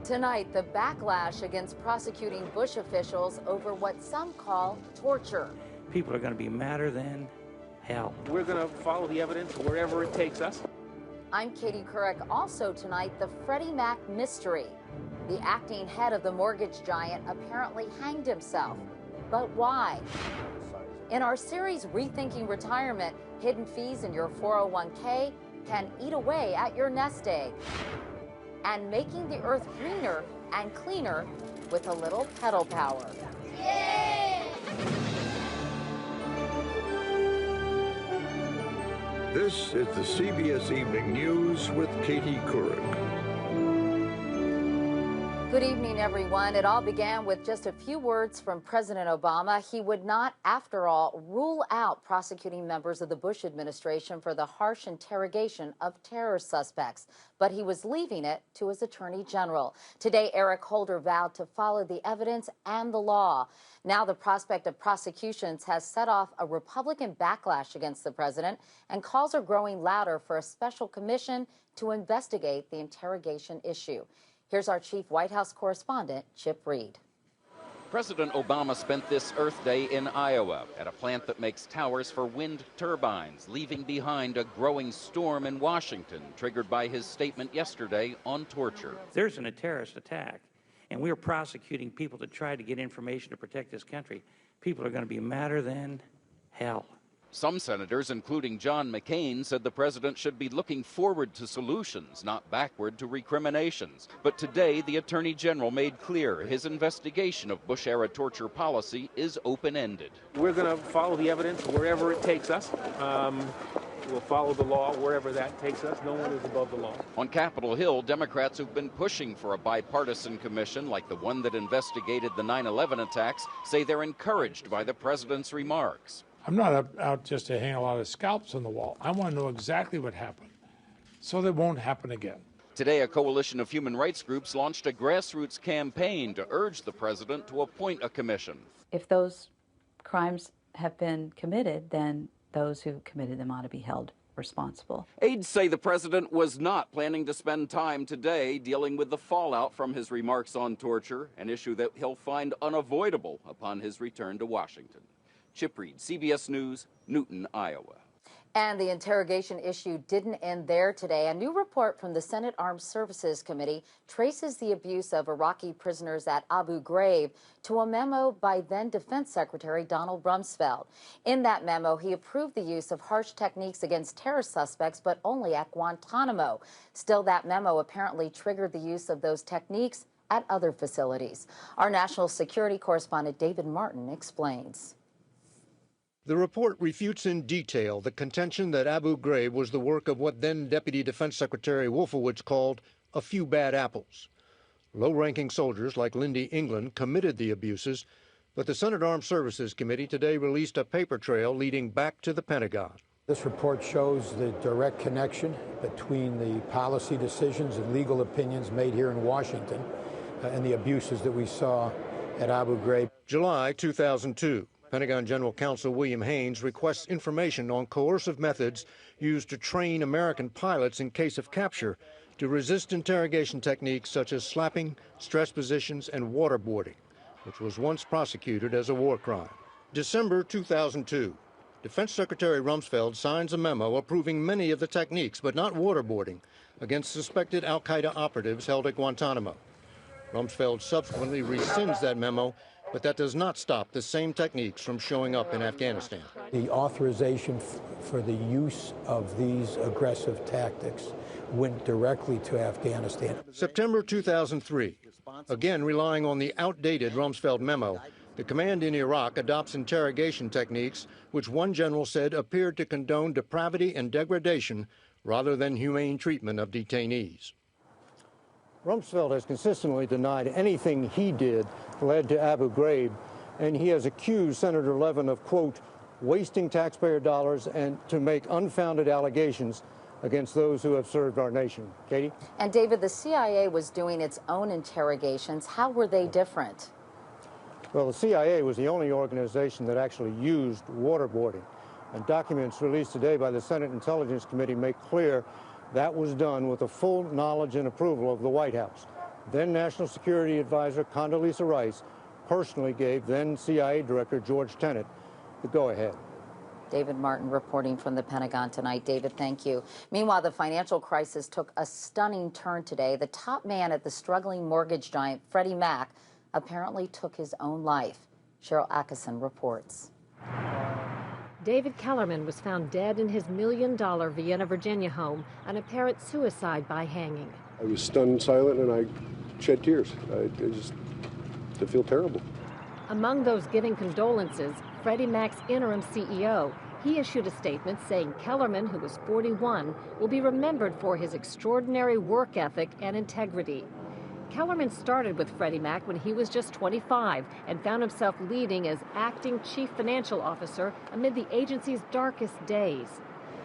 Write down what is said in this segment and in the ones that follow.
Tonight, the backlash against prosecuting Bush officials over what some call torture. People are going to be madder than hell. We're going to follow the evidence wherever it takes us. I'm Katie Couric. Also tonight, the Freddie Mac mystery. The acting head of the mortgage giant apparently hanged himself. But why? In our series, Rethinking Retirement, hidden fees in your 401k can eat away at your nest egg. And making the earth greener and cleaner with a little pedal power. Yay! This is the CBS Evening News with Katie Couric. Good evening, everyone. It all began with just a few words from President Obama. He would not, after all, rule out prosecuting members of the Bush administration for the harsh interrogation of terror suspects, but he was leaving it to his attorney general. Today, Eric Holder vowed to follow the evidence and the law. Now the prospect of prosecutions has set off a Republican backlash against the president, and calls are growing louder for a special commission to investigate the interrogation issue. Here's our chief White House correspondent, Chip Reed. President Obama spent this Earth Day in Iowa at a plant that makes towers for wind turbines, leaving behind a growing storm in Washington, triggered by his statement yesterday on torture. There's a terrorist attack, and we're prosecuting people to try to get information to protect this country. People are going to be madder than hell. Some senators, including John McCain, said the president should be looking forward to solutions, not backward to recriminations. But today, the attorney general made clear his investigation of Bush-era torture policy is open-ended. We're going to follow the evidence wherever it takes us. We'll follow the law wherever that takes us. No one is above the law. On Capitol Hill, Democrats who've been pushing for a bipartisan commission like the one that investigated the 9/11 attacks say they're encouraged by the president's remarks. I'm not out just to hang a lot of scalps on the wall. I want to know exactly what happened so that it won't happen again. Today, a coalition of human rights groups launched a grassroots campaign to urge the president to appoint a commission. If those crimes have been committed, then those who committed them ought to be held responsible. Aides say the president was not planning to spend time today dealing with the fallout from his remarks on torture, an issue that he'll find unavoidable upon his return to Washington. Chip Reed, CBS News, Newton, Iowa. And the interrogation issue didn't end there today. A new report from the Senate Armed Services Committee traces the abuse of Iraqi prisoners at Abu Ghraib to a memo by then Defense Secretary Donald Rumsfeld. In that memo, he approved the use of harsh techniques against terror suspects, but only at Guantanamo. Still, that memo apparently triggered the use of those techniques at other facilities. Our national security correspondent David Martin explains. The report refutes in detail the contention that Abu Ghraib was the work of what then Deputy Defense Secretary Wolfowitz called a few bad apples. Low-ranking soldiers like Lindy England committed the abuses, but the Senate Armed Services Committee today released a paper trail leading back to the Pentagon. This report shows the direct connection between the policy decisions and legal opinions made here in Washington and the abuses that we saw at Abu Ghraib. July 2002. Pentagon General Counsel William Haines requests information on coercive methods used to train American pilots in case of capture to resist interrogation techniques such as slapping, stress positions, and waterboarding, which was once prosecuted as a war crime. December 2002. Defense Secretary Rumsfeld signs a memo approving many of the techniques, but not waterboarding, against suspected al-Qaeda operatives held at Guantanamo. Rumsfeld subsequently rescinds that memo, but that does not stop the same techniques from showing up in Afghanistan. The authorization for the use of these aggressive tactics went directly to Afghanistan. September 2003. Again, relying on the outdated Rumsfeld memo, the command in Iraq adopts interrogation techniques which one general said appeared to condone depravity and degradation rather than humane treatment of detainees. Rumsfeld has consistently denied anything he did led to Abu Ghraib, and he has accused Senator Levin of, quote, wasting taxpayer dollars and to make unfounded allegations against those who have served our nation. Katie? And David, the CIA was doing its own interrogations. How were they different? Well, the CIA was the only organization that actually used waterboarding. And documents released today by the Senate Intelligence Committee make clear That was done with the full knowledge and approval of the White House. Then National Security Advisor Condoleezza Rice personally gave then CIA Director George Tenet the go-ahead. David Martin reporting from the Pentagon tonight. David, thank you. Meanwhile, the financial crisis took a stunning turn today. The top man at the struggling mortgage giant, Freddie Mac, apparently took his own life. Cheryl Atkinson reports. David Kellerman was found dead in his $1 million Vienna, Virginia home, an apparent suicide by hanging. I was stunned silent and I shed tears. I feel terrible. Among those giving condolences, Freddie Mac's interim CEO. He issued a statement saying Kellerman, who was 41, will be remembered for his extraordinary work ethic and integrity. Kellerman started with Freddie Mac when he was just 25 and found himself leading as acting chief financial officer amid the agency's darkest days.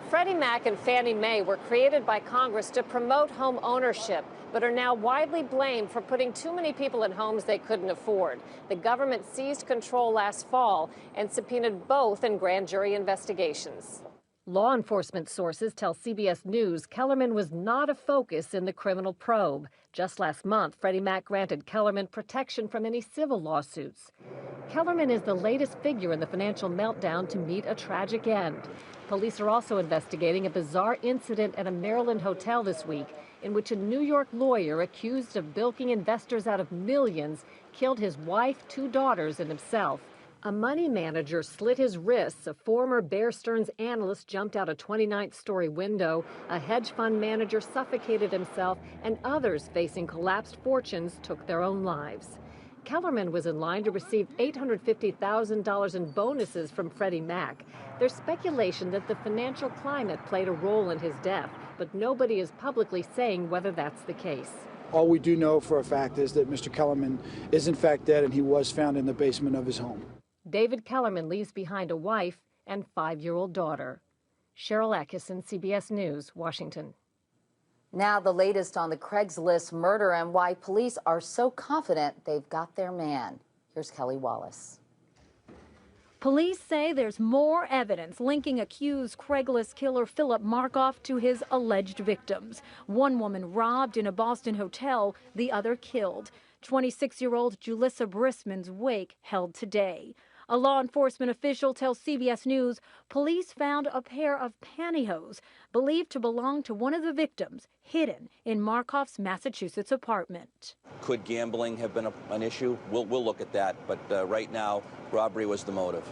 Freddie Mac and Fannie Mae were created by Congress to promote home ownership, but are now widely blamed for putting too many people in homes they couldn't afford. The government seized control last fall and subpoenaed both in grand jury investigations. Law enforcement sources tell CBS News Kellerman was not a focus in the criminal probe. Just last month, Freddie Mac granted Kellerman protection from any civil lawsuits. Kellerman is the latest figure in the financial meltdown to meet a tragic end. Police are also investigating a bizarre incident at a Maryland hotel this week in which a New York lawyer accused of bilking investors out of millions killed his wife, 2 daughters, and himself. A money manager slit his wrists. A former Bear Stearns analyst jumped out a 29th-story window. A hedge fund manager suffocated himself, and others facing collapsed fortunes took their own lives. Kellerman was in line to receive $850,000 in bonuses from Freddie Mac. There's speculation that the financial climate played a role in his death, but nobody is publicly saying whether that's the case. All we do know for a fact is that Mr. Kellerman is in fact dead, and he was found in the basement of his home. David Kellerman leaves behind a wife and 5-year-old daughter. Cheryl Atkinson, CBS News, Washington. Now the latest on the Craigslist murder and why police are so confident they've got their man. Here's Kelly Wallace. Police say there's more evidence linking accused Craigslist killer Philip Markoff to his alleged victims. One woman robbed in a Boston hotel, the other killed. 26-year-old Julissa Brisman's wake held today. A law enforcement official tells CBS News police found a pair of pantyhose believed to belong to one of the victims hidden in Markoff's Massachusetts apartment. Could gambling have been an issue? We'll look at that, but right now, robbery was the motive.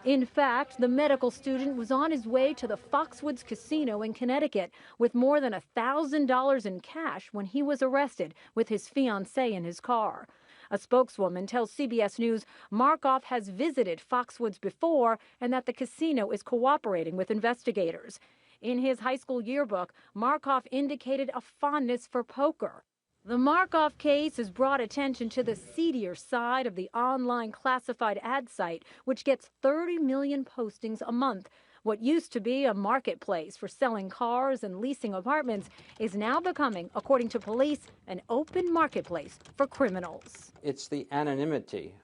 In fact, the medical student was on his way to the Foxwoods Casino in Connecticut with more than $1,000 in cash when he was arrested with his fiancée in his car. A spokeswoman tells CBS News Markoff has visited Foxwoods before and that the casino is cooperating with investigators. In his high school yearbook, Markoff indicated a fondness for poker. The Markoff case has brought attention to the seedier side of the online classified ad site, which gets 30 million postings a month. What used to be a marketplace for selling cars and leasing apartments is now becoming, according to police, an open marketplace for criminals. It's the anonymity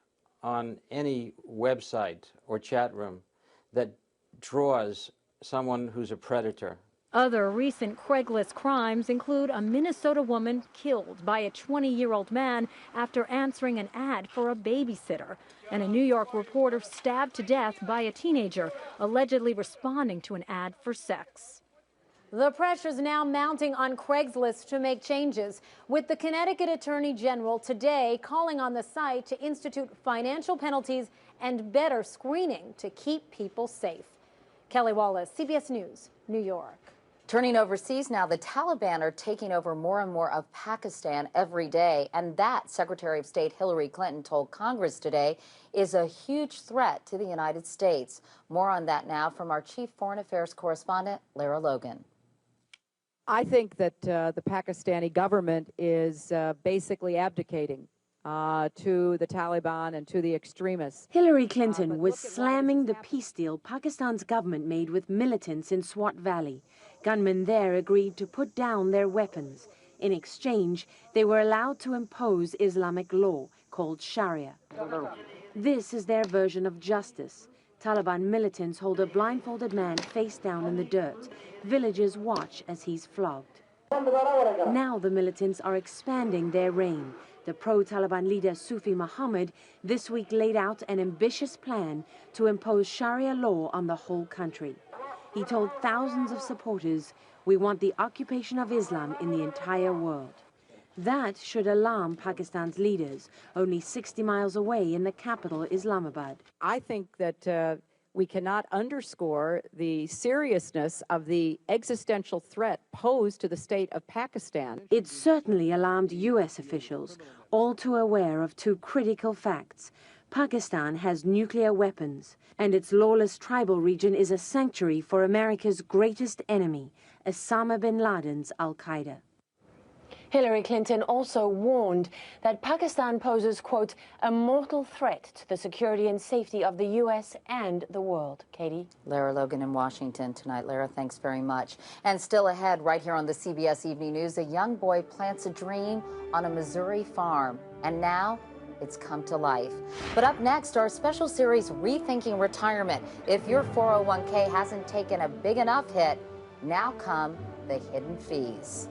on any website or chat room that draws someone who's a predator. Other recent Craigslist crimes include a Minnesota woman killed by a 20-year-old man after answering an ad for a babysitter, and a New York reporter stabbed to death by a teenager allegedly responding to an ad for sex. The pressure's now mounting on Craigslist to make changes, with the Connecticut Attorney General today calling on the site to institute financial penalties and better screening to keep people safe. Kelly Wallace, CBS News, New York. Turning overseas now, the Taliban are taking over more and more of Pakistan every day, and that, Secretary of State Hillary Clinton told Congress today, is a huge threat to the United States. More on that now from our chief foreign affairs correspondent, Lara Logan. I think that the Pakistani government is basically abdicating to the Taliban and to the extremists. Hillary Clinton was slamming the peace deal Pakistan's government made with militants in Swat Valley. Gunmen there agreed to put down their weapons. In exchange, they were allowed to impose Islamic law called Sharia. This is their version of justice. Taliban militants hold a blindfolded man face down in the dirt. Villagers watch as he's flogged. Now the militants are expanding their reign. The pro-Taliban leader Sufi Muhammad this week laid out an ambitious plan to impose Sharia law on the whole country. He told thousands of supporters, "We want the occupation of Islam in the entire world." That should alarm Pakistan's leaders, only 60 miles away in the capital, Islamabad. I think that we cannot underscore the seriousness of the existential threat posed to the state of Pakistan. It certainly alarmed U.S. officials, all too aware of two critical facts. Pakistan has nuclear weapons, and its lawless tribal region is a sanctuary for America's greatest enemy, Osama bin Laden's al-Qaeda. Hillary Clinton also warned that Pakistan poses, quote, a mortal threat to the security and safety of the U.S. and the world. Katie? Lara Logan in Washington tonight. Lara, thanks very much. And still ahead, right here on the CBS Evening News, a young boy plants a dream on a Missouri farm. And now it's come to life. But up next, our special series, Rethinking Retirement. If your 401k hasn't taken a big enough hit, now come the hidden fees.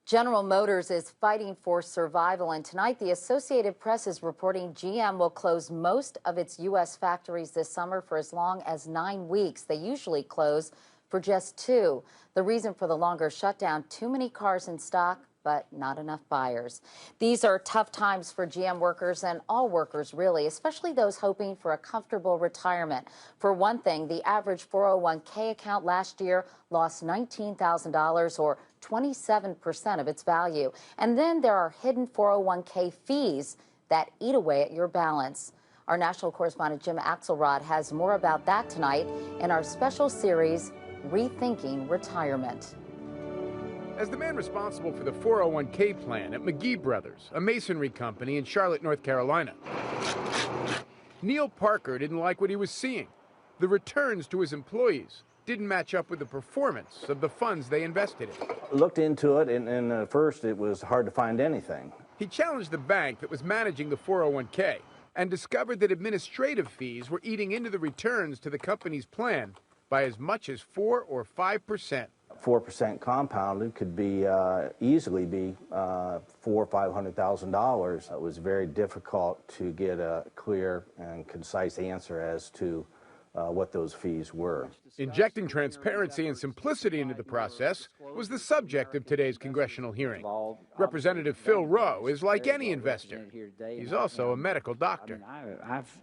General Motors is fighting for survival, and tonight the Associated Press is reporting GM will close most of its U.S. factories this summer for as long as 9 weeks. They usually close for just 2. The reason for the longer shutdown, too many cars in stock, but not enough buyers. These are tough times for GM workers and all workers, really, especially those hoping for a comfortable retirement. For one thing, the average 401k account last year lost $19,000 or 27% of its value. And then there are hidden 401k fees that eat away at your balance. Our national correspondent Jim Axelrod has more about that tonight in our special series, Rethinking Retirement. As the man responsible for the 401k plan at McGee Brothers, a masonry company in Charlotte, North Carolina, Neil Parker didn't like what he was seeing. The returns to his employees didn't match up with the performance of the funds they invested in. Looked into it, and at first it was hard to find anything. He challenged the bank that was managing the 401k and discovered that administrative fees were eating into the returns to the company's plan by as much as 4 or 5%. 4% compounded could be easily be $400,000 or $500,000. It was very difficult to get a clear and concise answer as to what those fees were. Injecting transparency and simplicity into the process was the subject of today's congressional hearing. Representative Phil Rowe is like any investor. He's also a medical doctor. I've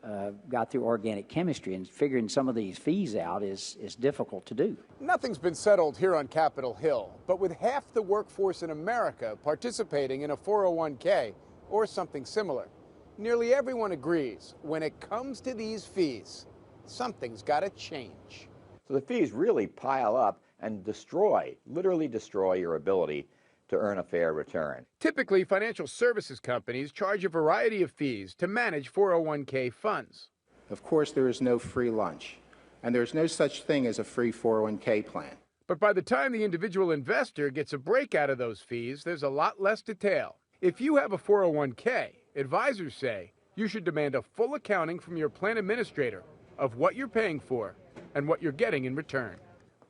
got through organic chemistry, and figuring some of these fees out is difficult to do. Nothing's been settled here on Capitol Hill, but with half the workforce in America participating in a 401k or something similar, nearly everyone agrees when it comes to these fees, something's got to change. So the fees really pile up and literally destroy your ability to earn a fair return. Typically, financial services companies charge a variety of fees to manage 401k funds. Of course, there is no free lunch, and there's no such thing as a free 401k plan. But by the time the individual investor gets a break out of those fees, there's a lot less detail. If you have a 401k, advisors say you should demand a full accounting from your plan administrator of what you're paying for and what you're getting in return.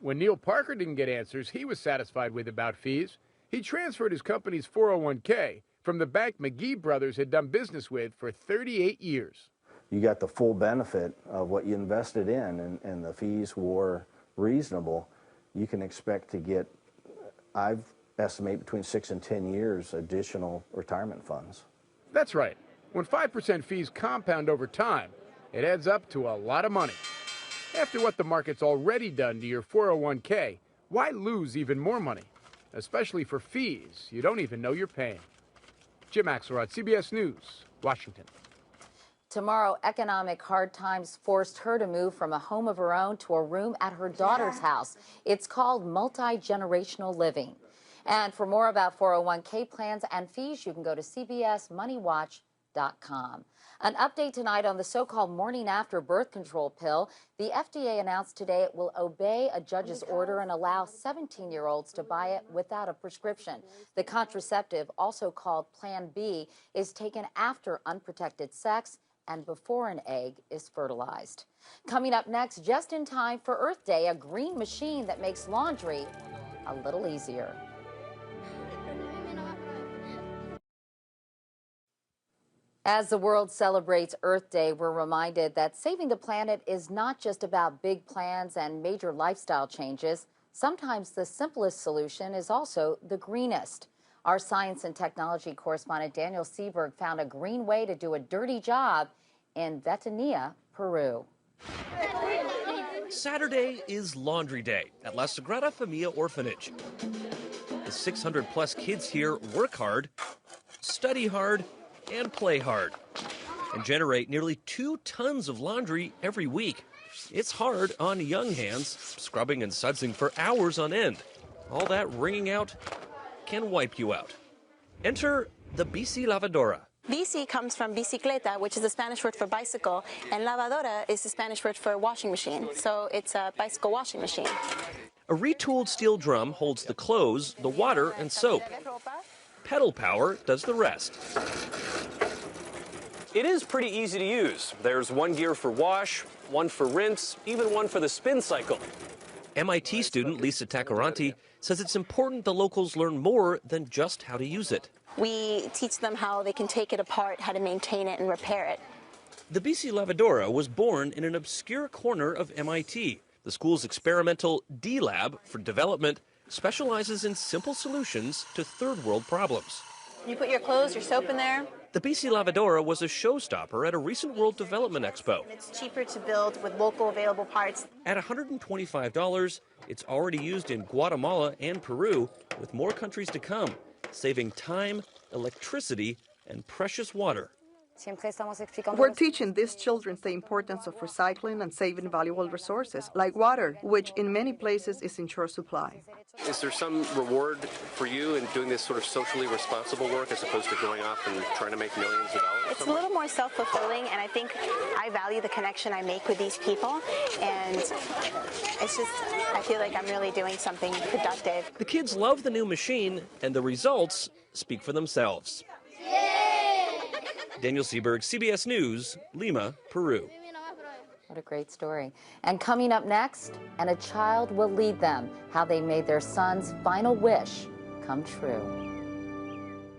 When Neil Parker didn't get answers he was satisfied with about fees, he transferred his company's 401k from the bank McGee Brothers had done business with for 38 years. You got the full benefit of what you invested in, and the fees were reasonable. You can expect to get, I've estimated, between 6 and 10 years additional retirement funds. That's right. When 5% fees compound over time, it adds up to a lot of money. After what the market's already done to your 401k, why lose even more money? Especially for fees you don't even know you're paying. Jim Axelrod, CBS News, Washington. Tomorrow, economic hard times forced her to move from a home of her own to a room at her daughter's house. It's called multi-generational living. And for more about 401k plans and fees, you can go to cbsmoneywatch.com. An update tonight on the so-called morning after birth control pill. The FDA announced today it will obey a judge's order and allow 17-year-olds to buy it without a prescription. The contraceptive, also called Plan B, is taken after unprotected sex and before an egg is fertilized. Coming up next, just in time for Earth Day, a green machine that makes laundry a little easier. As the world celebrates Earth Day, we're reminded that saving the planet is not just about big plans and major lifestyle changes. Sometimes the simplest solution is also the greenest. Our science and technology correspondent Daniel Seberg found a green way to do a dirty job in Vetania, Peru. Saturday is Laundry Day at La Sagrada Familia Orphanage. The 600-plus kids here work hard, study hard, and play hard, and generate nearly 2 tons of laundry every week. It's hard on young hands, scrubbing and sudsing for hours on end. All that wringing out can wipe you out. Enter the BC Lavadora. Bici comes from bicicleta, which is the Spanish word for bicycle, and lavadora is the Spanish word for washing machine. So it's a bicycle washing machine. A retooled steel drum holds the clothes, the water, and soap. Pedal power does the rest. It is pretty easy to use. There's one gear for wash, one for rinse, even one for the spin cycle. MIT student Lisa Tacaranti says it's important the locals learn more than just how to use it. We teach them how they can take it apart, how to maintain it and repair it. The BC Lavadora was born in an obscure corner of MIT. The school's experimental D-Lab for development specializes in simple solutions to third-world problems. You put your clothes, your soap in there. The BC Lavadora was a showstopper at a recent World Development Expo. It's cheaper to build with local available parts. At $125, it's already used in Guatemala and Peru, with more countries to come, saving time, electricity, and precious water. We're teaching these children the importance of recycling and saving valuable resources, like water, which in many places is in short supply. Is there some reward for you in doing this sort of socially responsible work as opposed to going off and trying to make millions of dollars? It's a little more self-fulfilling, and I think I value the connection I make with these people, and it's just, I feel like I'm really doing something productive. The kids love the new machine, and the results speak for themselves. Daniel Seberg, CBS News, Lima, Peru. What a great story. And coming up next, and a child will lead them, how they made their son's final wish come true.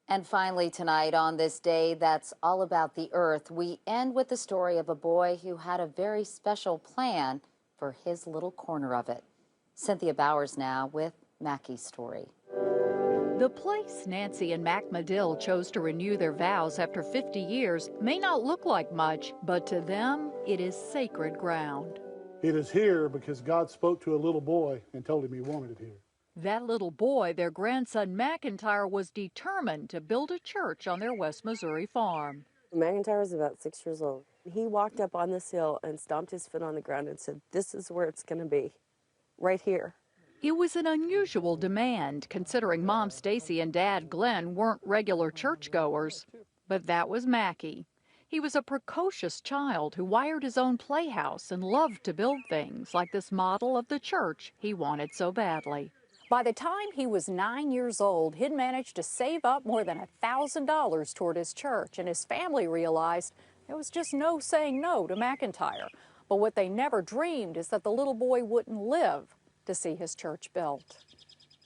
And finally tonight, on this day that's all about the earth, we end with the story of a boy who had a very special plan for his little corner of it. Cynthia Bowers now with Mackie's story. The place Nancy and Mac Medill chose to renew their vows after 50 years may not look like much, but to them, it is sacred ground. It is here because God spoke to a little boy and told him he wanted it here. That little boy, their grandson McIntyre, was determined to build a church on their West Missouri farm. McIntyre was about 6 years old. He walked up on this hill and stomped his foot on the ground and said, "This is where it's going to be, right here." It was an unusual demand, considering Mom Stacy and Dad Glenn weren't regular churchgoers. But that was Mackie. He was a precocious child who wired his own playhouse and loved to build things like this model of the church he wanted so badly. By the time he was 9 years old, he'd managed to save up more than $1,000 toward his church, and his family realized there was just no saying no to McIntyre. But what they never dreamed is that the little boy wouldn't live to see his church built.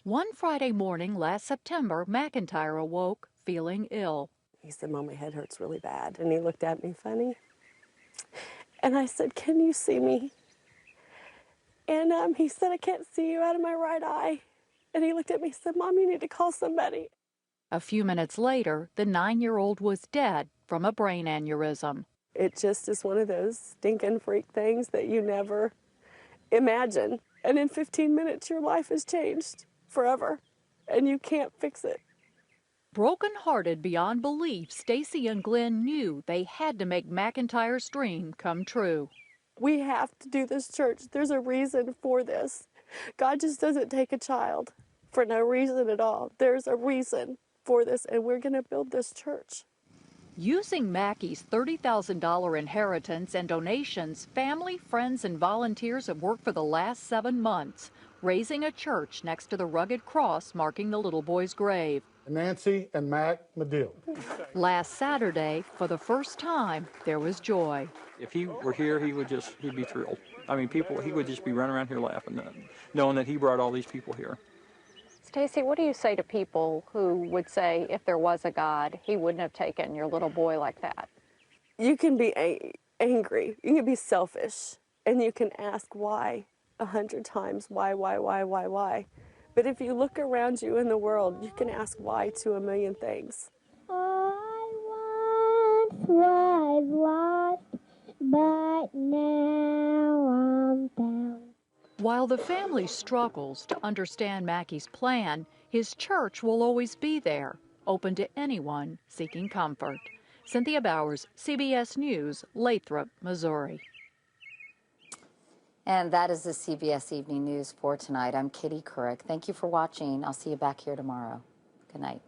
One Friday morning last September, McIntyre awoke feeling ill. He said, "Mom, my head hurts really bad." And he looked at me funny. And I said, "Can you see me?" And he said, "I can't see you out of my right eye." And he looked at me and said, "Mom, you need to call somebody." A few minutes later, the 9-year-old was dead from a brain aneurysm. It just is one of those stinking freak things that you never imagine. And in 15 minutes, your life has changed forever, and you can't fix it. Broken-hearted beyond belief, Stacy and Glenn knew they had to make McIntyre's dream come true. We have to do this church. There's a reason for this. God just doesn't take a child for no reason at all. There's a reason for this, and we're going to build this church. Using Mackey's $30,000 inheritance and donations, family, friends, and volunteers have worked for the last 7 months, raising a church next to the rugged cross marking the little boy's grave. Nancy and Mac Medill. Last Saturday, for the first time, there was joy. If he were here, he'd be thrilled. I mean, he would just be running around here laughing, knowing that he brought all these people here. Stacy, what do you say to people who would say if there was a God, he wouldn't have taken your little boy like that? You can be angry, you can be selfish, and you can ask why 100 times, why? But if you look around you in the world, you can ask why to a million things. I once was lost, but now I'm found. While the family struggles to understand Mackey's plan, his church will always be there, open to anyone seeking comfort. Cynthia Bowers, CBS News, Lathrop, Missouri. And that is the CBS Evening News for tonight. I'm Kitty Couric. Thank you for watching. I'll see you back here tomorrow. Good night.